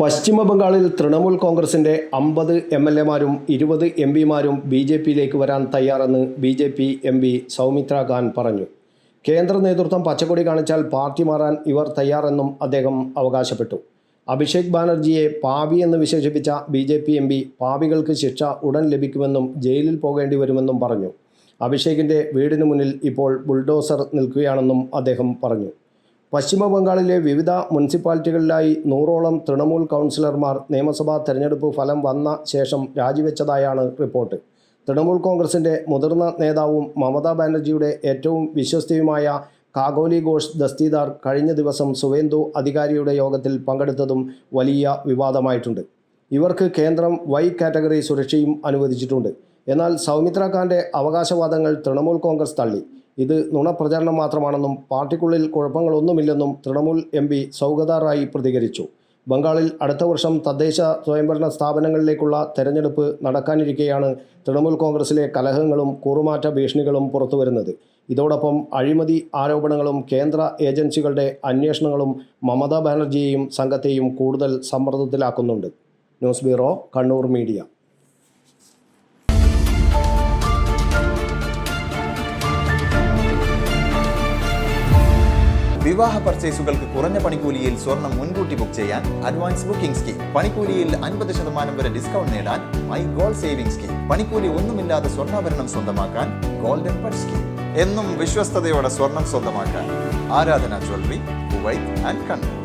പശ്ചിമ ബംഗാളിൽ തൃണമൂൽ കോൺഗ്രസിൻ്റെ 50 MLA-മാരും 20 MP-മാരും BJP-യിലേക്ക് വരാൻ തയ്യാറെന്ന് BJP MP സൗമിത്ര ഖാൻ പറഞ്ഞു. കേന്ദ്ര നേതൃത്വം പച്ചക്കൊടി കാണിച്ചാൽ പാർട്ടി മാറാൻ ഇവർ തയ്യാറെന്നും അദ്ദേഹം അവകാശപ്പെട്ടു. അഭിഷേക് ബാനർജിയെ പാവി എന്ന് വിശേഷിപ്പിച്ച BJP MP പാവികൾക്ക് ശിക്ഷ ഉടൻ ലഭിക്കുമെന്നും ജയിലിൽ പോകേണ്ടി വരുമെന്നും പറഞ്ഞു. അഭിഷേകിൻ്റെ വീടിന് മുന്നിൽ ഇപ്പോൾ ബുൾഡോസർ നിൽക്കുകയാണെന്നും അദ്ദേഹം പറഞ്ഞു. പശ്ചിമ ബംഗാളിലെ വിവിധ മുനിസിപ്പാലിറ്റികളിലായി 100ഓളം തൃണമൂൽ കൗൺസിലർമാർ നിയമസഭാ തെരഞ്ഞെടുപ്പ് ഫലം വന്ന ശേഷം രാജിവെച്ചതായാണ് റിപ്പോർട്ട്. തൃണമൂൽ കോൺഗ്രസിൻ്റെ മുതിർന്ന നേതാവും മമതാ ബാനർജിയുടെ ഏറ്റവും വിശ്വസ്തയുമായ കാകോലി ഘോഷ് ദസ്തിദാർ കഴിഞ്ഞ ദിവസം സുവേന്ദു അധികാരിയുടെ യോഗത്തിൽ പങ്കെടുത്തതും വലിയ വിവാദമായിട്ടുണ്ട്. ഇവർക്ക് കേന്ദ്രം Y കാറ്റഗറി സുരക്ഷയും അനുവദിച്ചിട്ടുണ്ട്. എന്നാൽ സൗമിത്ര ഖാൻ്റെ അവകാശവാദങ്ങൾ തൃണമൂൽ കോൺഗ്രസ് തള്ളി. ഇത് നുണപ്രചാരണം മാത്രമാണെന്നും പാർട്ടിക്കുള്ളിൽ കുഴപ്പങ്ങളൊന്നുമില്ലെന്നും തൃണമൂൽ MP സൗഗത റായ് പ്രതികരിച്ചു. ബംഗാളിൽ അടുത്ത വർഷം തദ്ദേശ സ്വയംഭരണ സ്ഥാപനങ്ങളിലേക്കുള്ള തെരഞ്ഞെടുപ്പ് നടക്കാനിരിക്കെയാണ് തൃണമൂൽ കോൺഗ്രസിലെ കലഹങ്ങളും കൂറുമാറ്റ ഭീഷണികളും പുറത്തുവരുന്നത്. ഇതോടൊപ്പം അഴിമതി ആരോപണങ്ങളും കേന്ദ്ര ഏജൻസികളുടെ അന്വേഷണങ്ങളും മമതാ ബാനർജിയെയും സംഘത്തെയും കൂടുതൽ സമ്മർദ്ദത്തിലാക്കുന്നുണ്ട്. News bureau, Kannur media. വിവാഹ പർച്ചേസുകൾക്ക് കുറഞ്ഞ പണിക്കൂലിയിൽ സ്വർണം മുൻകൂട്ടി ബുക്ക് ചെയ്യാൻ അഡ്വാൻസ് ബുക്കിംഗ് സ്കീം. പണിക്കൂലിയിൽ 50% വരെ ഡിസ്കൗണ്ട് നേടാൻ മൈ ഗോൾഡ് സേവിംഗ് സ്കീം. പണിക്കൂലി ഒന്നുമില്ലാതെ സ്വർണ്ണാഭരണം സ്വന്തമാക്കാൻ ഗോൾഡൻ ബഡ് സ്കീം. എന്നും വിശ്വസ്തയോടെ സ്വർണം സ്വന്തമാക്കാൻ ആരാധന ജ്വല്ലറി, കുവൈറ്റ് ആൻഡ് കണ്ണൂർ.